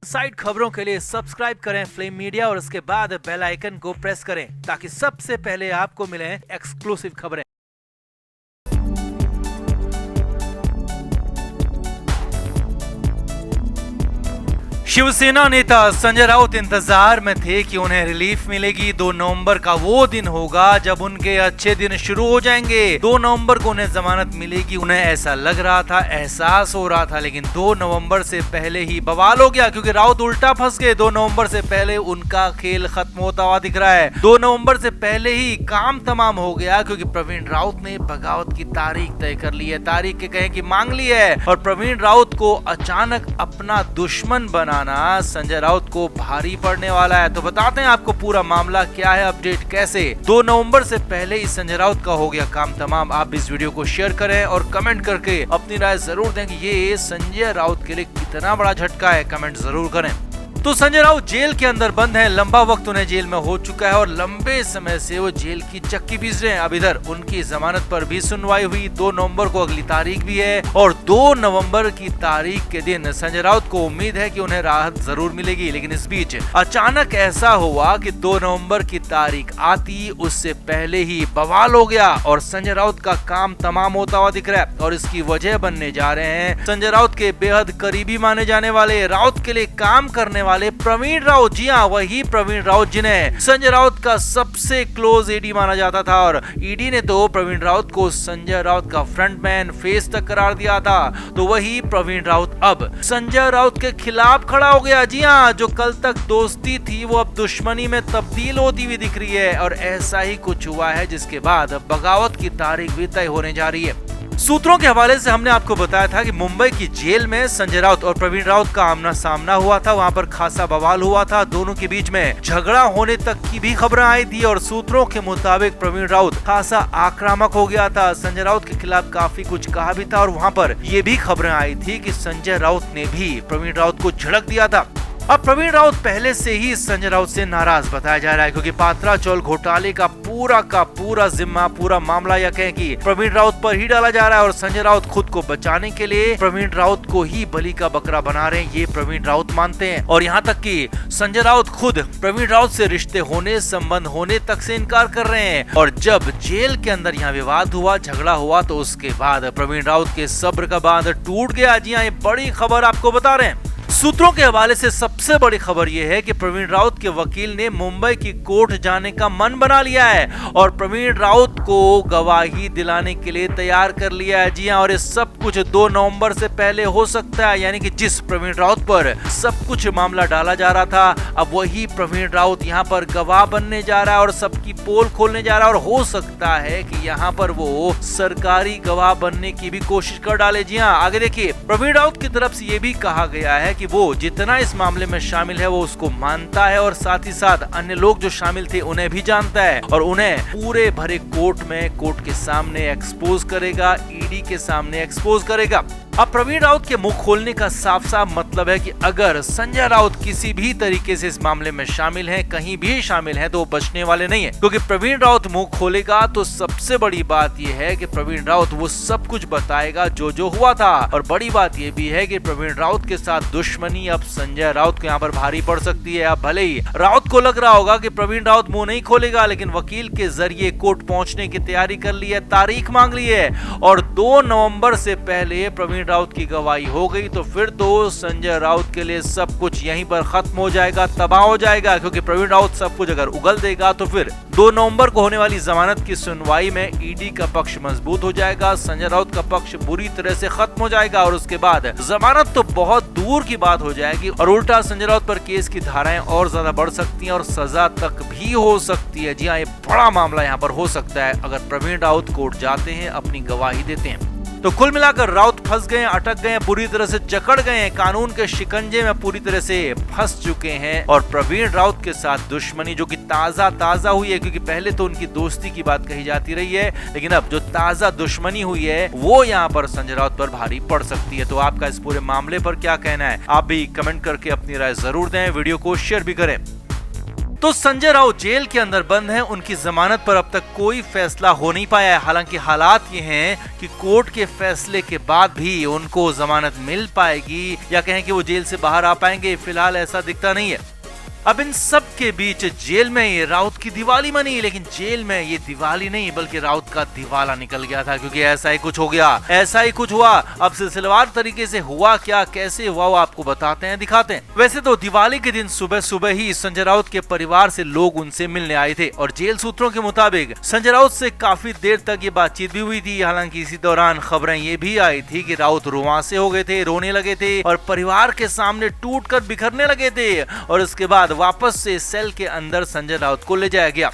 Side खबरों के लिए सब्सक्राइब करें फ्लेम मीडिया और उसके बाद बेल आइकन को प्रेस करें ताकि सबसे पहले आपको मिले एक्सक्लूसिव खबरें। शिवसेना नेता संजय राउत इंतजार में थे कि उन्हें रिलीफ मिलेगी। 2 नवंबर का वो दिन होगा जब उनके अच्छे दिन शुरू हो जाएंगे। 2 नवंबर को उन्हें जमानत मिलेगी। उन्हें ऐसा लग रहा था, एहसास हो रहा था, लेकिन 2 नवंबर से पहले ही बवाल हो गया क्योंकि राउत उल्टा फंस गए। 2 नवंबर से पहले उनका खेल खत्म होता हुआ दिख रहा है। 2 नवंबर से पहले ही काम तमाम हो गया क्योंकि प्रवीण राउत ने बगावत की तारीख तय कर ली है, तारीख के कहें कि मांग ली है। और प्रवीण राउत को अचानक अपना दुश्मन बनाना संजय राउत को भारी पड़ने वाला है। तो बताते हैं आपको पूरा मामला क्या है, अपडेट कैसे। 2 नवंबर से पहले ही संजय राउत का हो गया काम तमाम। आप इस वीडियो को शेयर करें और कमेंट करके अपनी राय जरूर दें कि ये संजय राउत के लिए कितना बड़ा झटका है, कमेंट जरूर करें। तो संजय राउत जेल के अंदर बंद हैं। लंबा वक्त उन्हें जेल में हो चुका है और लंबे समय से वो जेल की चक्की पीस रहे हैं। अब इधर उनकी जमानत पर भी सुनवाई हुई। 2 नवंबर को अगली तारीख भी है और 2 नवंबर की तारीख के दिन संजय राउत को उम्मीद है कि उन्हें राहत जरूर मिलेगी। लेकिन इस बीच अचानक ऐसा हुआ कि 2 नवंबर की तारीख आती उससे पहले ही बवाल हो गया और संजय राउत का काम तमाम होता हुआ दिख रहा है। और इसकी वजह बनने जा रहे हैं संजय राउत के बेहद करीबी माने जाने वाले, राउत के लिए काम करने वाले प्रवीण राउत। जी हाँ, वही प्रवीण राउत जिन्हें संजय राउत का सबसे क्लोज ईडी माना जाता था और ईडी ने तो प्रवीण राउत को संजय राउत का फ्रंटमैन फेस तक करार दिया था। तो वही प्रवीण राउत अब संजय राउत के खिलाफ खड़ा हो गया। जी हाँ, जो कल तक दोस्ती थी वो अब दुश्मनी में तब्दील होती हुई दिख रही है और ऐसा ही कुछ हुआ है जिसके बाद बगावत की तारीख भी तय होने जा रही है। सूत्रों के हवाले से हमने आपको बताया था कि मुंबई की जेल में संजय राउत और प्रवीण राउत का आमना सामना हुआ था। वहां पर खासा बवाल हुआ था, दोनों के बीच में झगड़ा होने तक की भी खबरें आई थी और सूत्रों के मुताबिक प्रवीण राउत खासा आक्रामक हो गया था, संजय राउत के खिलाफ काफी कुछ कहा भी था। और वहां पर ये भी खबरें आई थी कि संजय राउत ने भी प्रवीण राउत को झड़क दिया था। अब प्रवीण राउत पहले से ही संजय राउत से नाराज बताया जा रहा है क्योंकि पात्रा चौल घोटाले का पूरा जिम्मा, पूरा मामला या कहें कि प्रवीण राउत पर ही डाला जा रहा है और संजय राउत खुद को बचाने के लिए प्रवीण राउत को ही बलि का बकरा बना रहे हैं, ये प्रवीण राउत मानते हैं। और यहाँ तक कि संजय राउत खुद प्रवीण राउत से रिश्ते होने, संबंध होने तक से इनकार कर रहे हैं। और जब जेल के अंदर यहाँ विवाद हुआ, झगड़ा हुआ, तो उसके बाद प्रवीण राउत के सब्र का बांध टूट गया। जी हाँ, ये बड़ी खबर आपको बता रहे हैं। सूत्रों के हवाले से सबसे बड़ी खबर यह है कि प्रवीण राउत के वकील ने मुंबई की कोर्ट जाने का मन बना लिया है और प्रवीण राउत को गवाही दिलाने के लिए तैयार कर लिया है। जी हां, और ये सब कुछ 2 नवंबर से पहले हो सकता है, यानी कि जिस प्रवीण राउत पर सब कुछ मामला डाला जा रहा था, अब वही प्रवीण राउत यहाँ पर गवाह बनने जा रहा है और सबकी पोल खोलने जा रहा है। और हो सकता है कि यहाँ पर वो सरकारी गवाह बनने की भी कोशिश कर डाले। जी हाँ, आगे देखिए, प्रवीण राउत की तरफ से ये भी कहा गया है कि वो जितना इस मामले में शामिल है वो उसको मानता है और साथ ही साथ अन्य लोग जो शामिल थे उन्हें भी जानता है और उन्हें पूरे भरे कोर्ट में, कोर्ट के सामने एक्सपोज करेगा, ईडी के सामने एक्सपोज करेगा। अब प्रवीण राउत के मुंह खोलने का साफ साफ मतलब है कि अगर संजय राउत किसी भी तरीके से इस मामले में शामिल हैं, कहीं भी शामिल हैं, तो वो बचने वाले नहीं है क्योंकि प्रवीण राउत मुंह खोलेगा तो सबसे बड़ी बात यह है कि प्रवीण राउत वो सब कुछ बताएगा जो हुआ था। और बड़ी बात यह भी है कि प्रवीण राउत के साथ दुश्मनी अब संजय राउत को यहाँ पर भारी पड़ सकती है। अब भले ही राउत को लग रहा होगा कि प्रवीण राउत मुंह नहीं खोलेगा, लेकिन वकील के जरिए कोर्ट पहुंचने की तैयारी कर ली है, तारीख मांग ली है और 2 नवंबर से पहले प्रवीण राउत की गवाही हो गई तो फिर तो संजय राउत के लिए सब कुछ यहीं पर खत्म हो जाएगा, तबाह हो जाएगा। क्योंकि प्रवीण राउत सब कुछ अगर उगल देगा तो फिर 2 नवंबर को होने वाली जमानत की सुनवाई में ईडी का पक्ष मजबूत हो जाएगा, संजय राउत का पक्ष बुरी तरह से खत्म हो जाएगा और उसके बाद जमानत तो बहुत दूर की बात हो जाएगी और उल्टा संजय राउत पर केस की धाराएं और ज्यादा बढ़ सकती हैं और सजा तक भी हो सकती है। जी हाँ, ये बड़ा मामला यहाँ पर हो सकता है अगर प्रवीण राउत कोर्ट जाते हैं, अपनी गवाही देते हैं। तो कुल मिलाकर राउत फंस गए, अटक गए, बुरी तरह से जकड़ गए, कानून के शिकंजे में पूरी तरह से फंस चुके हैं। और प्रवीण राउत के साथ दुश्मनी जो कि ताजा हुई है, क्योंकि पहले तो उनकी दोस्ती की बात कही जाती रही है, लेकिन अब जो ताजा दुश्मनी हुई है वो यहाँ पर संजय राउत पर भारी पड़ सकती है। तो आपका इस पूरे मामले पर क्या कहना है, आप भी कमेंट करके अपनी राय जरूर दें, वीडियो को शेयर भी करें। तो संजय राउत जेल के अंदर बंद हैं, उनकी जमानत पर अब तक कोई फैसला हो नहीं पाया है। हालांकि हालात ये हैं कि कोर्ट के फैसले के बाद भी उनको जमानत मिल पाएगी या कहें कि वो जेल से बाहर आ पाएंगे, फिलहाल ऐसा दिखता नहीं है। अब इन सब के बीच जेल में ये राउत की दिवाली मनी, लेकिन जेल में ये दिवाली नहीं बल्कि राउत का दिवाला निकल गया था, क्योंकि ऐसा ही कुछ हो गया, ऐसा ही कुछ हुआ। अब सिलसिलेवार तरीके से हुआ क्या, कैसे हुआ, वो आपको बताते हैं, दिखाते हैं। वैसे तो दिवाली के दिन सुबह सुबह ही संजय राउत के परिवार से लोग उनसे मिलने आए थे और जेल सूत्रों के मुताबिक संजय राउत से काफी देर तक ये बातचीत भी हुई थी। हालांकि इसी दौरान खबरें ये भी आई थी कि राउत रुआंसे हो गए थे, रोने लगे थे और परिवार के सामने टूट कर बिखरने लगे थे और उसके बाद वापस से सेल के अंदर संजय राउत को ले जाया गया।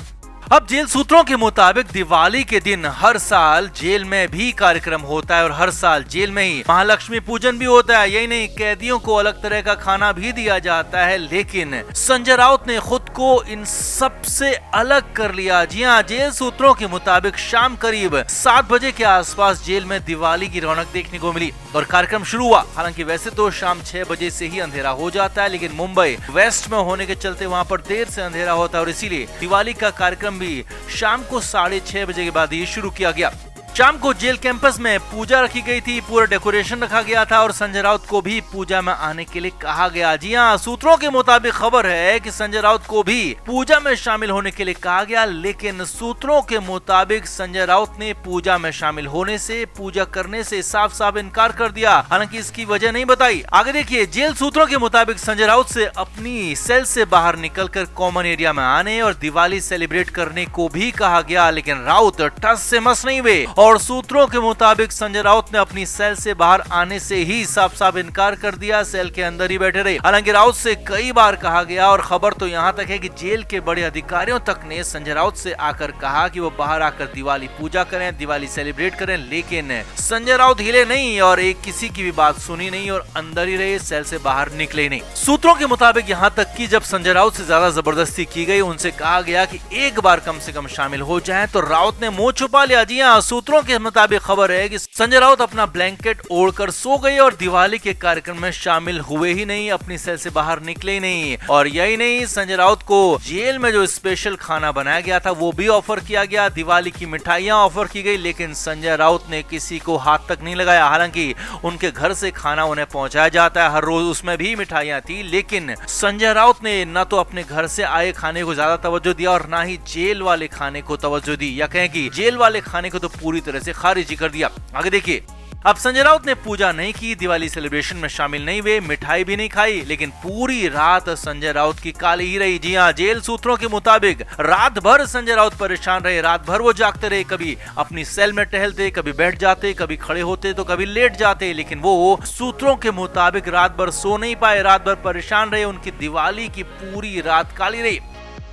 अब जेल सूत्रों के मुताबिक दिवाली के दिन हर साल जेल में भी कार्यक्रम होता है और हर साल जेल में ही महालक्ष्मी पूजन भी होता है। यही नहीं, कैदियों को अलग तरह का खाना भी दिया जाता है, लेकिन संजय राउत ने खुद को इन सब से अलग कर लिया। जी हाँ, जेल सूत्रों के मुताबिक शाम करीब 7 बजे के आसपास जेल में दिवाली की रौनक देखने को मिली और कार्यक्रम शुरू हुआ। हालांकि वैसे तो शाम 6 बजे से ही अंधेरा हो जाता है, लेकिन मुंबई वेस्ट में होने के चलते वहाँ पर देर से अंधेरा होता है और इसीलिए दिवाली का कार्यक्रम भी शाम को 6:30 बजे के बाद ही शुरू किया गया। शाम को जेल कैंपस में पूजा रखी गई थी, पूरा डेकोरेशन रखा गया था और संजय राउत को भी पूजा में आने के लिए कहा गया। जी हाँ, सूत्रों के मुताबिक खबर है कि संजय राउत को भी पूजा में शामिल होने के लिए कहा गया, लेकिन सूत्रों के मुताबिक संजय राउत ने पूजा में शामिल होने से, पूजा करने से साफ साफ इनकार कर दिया। हालांकि इसकी वजह नहीं बताई। आगे देखिए, जेल सूत्रों के मुताबिक संजय राउत से अपनी सेल से बाहर निकलकर कॉमन एरिया में आने और दिवाली सेलिब्रेट करने को भी कहा गया, लेकिन राउत टस से मस नहीं हुए और सूत्रों के मुताबिक संजय राउत ने अपनी सेल से बाहर आने से ही साफ साफ इनकार कर दिया, सेल के अंदर ही बैठे रहे। हालांकि राउत से कई बार कहा गया और खबर तो यहाँ तक है कि जेल के बड़े अधिकारियों तक ने संजय राउत से आकर कहा कि वो बाहर आकर दिवाली पूजा करें, दिवाली सेलिब्रेट करें, लेकिन संजय राउत हिले नहीं और एक किसी की भी बात सुनी नहीं और अंदर ही रहे, सेल से बाहर निकले नहीं। सूत्रों के मुताबिक यहाँ तक कि जब संजय राउत से ज्यादा जबरदस्ती की गई, उनसे कहा गया कि एक बार कम से कम शामिल हो जाएं, तो राउत ने मुंह छुपा लिया। जी हाँ, सूत्रों के मुताबिक खबर है कि संजय राउत अपना ब्लैंकेट ओढ़कर सो गए और दिवाली के कार्यक्रम में शामिल हुए ही नहीं, अपनी सेल से बाहर निकले ही नहीं। और यही नहीं, संजय राउत को जेल में जो स्पेशल खाना बनाया गया था वो भी ऑफर किया गया, दिवाली की मिठाइयां ऑफर की गई, लेकिन संजय राउत ने किसी को हाथ तक नहीं लगाया। हालांकि उनके घर से खाना उन्हें पहुंचाया जाता है हर रोज, उसमें भी मिठाइयां थी, लेकिन संजय राउत ने न तो अपने घर से आए खाने को ज्यादा तवज्जो दिया और ना ही जेल वाले खाने को तवज्जो दी, या कहें कि जेल वाले खाने को तो पूरी तरह से खारिज कर दिया। आगे देखिए, अब संजय राउत ने पूजा नहीं की, दिवाली सेलिब्रेशन में शामिल नहीं हुए, मिठाई भी नहीं खाई, लेकिन पूरी रात संजय राउत की काली ही रही। जी हाँ, जेल सूत्रों के मुताबिक रात भर संजय राउत परेशान रहे, रात भर वो जागते रहे, कभी अपनी सेल में टहलते, कभी बैठ जाते, कभी खड़े होते तो कभी लेट जाते, लेकिन वो सूत्रों के मुताबिक रात भर सो नहीं पाए, रात भर परेशान रहे, उनकी दिवाली की पूरी रात काली रही।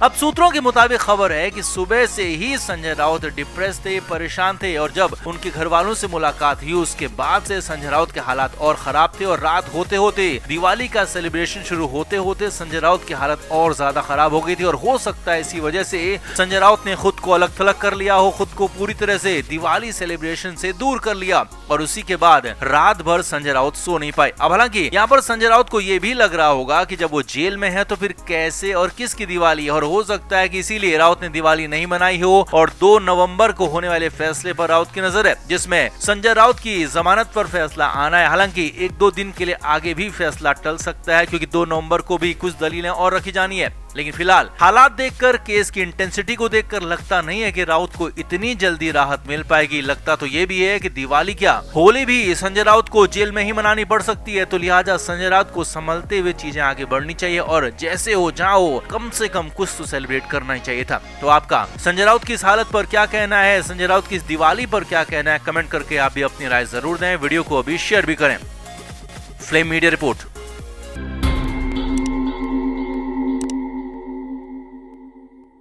अब सूत्रों के मुताबिक खबर है कि सुबह से ही संजय राउत डिप्रेस थे, परेशान थे और जब उनके घर वालों से मुलाकात हुई उसके बाद से संजय राउत के हालात और खराब थे और रात होते होते, दिवाली का सेलिब्रेशन शुरू होते होते संजय राउत की हालत और ज्यादा खराब हो गई थी और हो सकता है इसी वजह से संजय राउत ने खुद को अलग थलग कर लिया हो, खुद को पूरी तरह से दिवाली सेलिब्रेशन से दूर कर लिया और उसी के बाद रात भर संजय राउत सो नहीं पाए। अब हालांकि यहाँ पर संजय राउत को ये भी लग रहा होगा कि जब वो जेल में है तो फिर कैसे और किसकी दिवाली, और हो सकता है कि इसीलिए राउत ने दिवाली नहीं मनाई हो और 2 नवंबर को होने वाले फैसले पर राउत की नजर है, जिसमें संजय राउत की जमानत पर फैसला आना है। हालांकि 1-2 दिन के लिए आगे भी फैसला टल सकता है क्योंकि 2 नवंबर को भी कुछ दलीलें और रखी जानी है, लेकिन फिलहाल हालात देखकर, केस की इंटेंसिटी को देखकर लगता नहीं है कि राउत को इतनी जल्दी राहत मिल पाएगी। लगता तो ये भी है कि दिवाली क्या, होली भी संजय राउत को जेल में ही मनानी पड़ सकती है, तो लिहाजा संजय राउत को संभलते हुए चीजें आगे बढ़नी चाहिए और जैसे हो जहाँ हो कम से कम कुछ तो सेलिब्रेट करना ही चाहिए था। तो आपका संजय राउत की इस हालत पर क्या कहना है, संजय राउत की इस दिवाली पर क्या कहना है, कमेंट करके आप भी अपनी राय जरूर दें। वीडियो को अभी शेयर भी करें। Flame media report.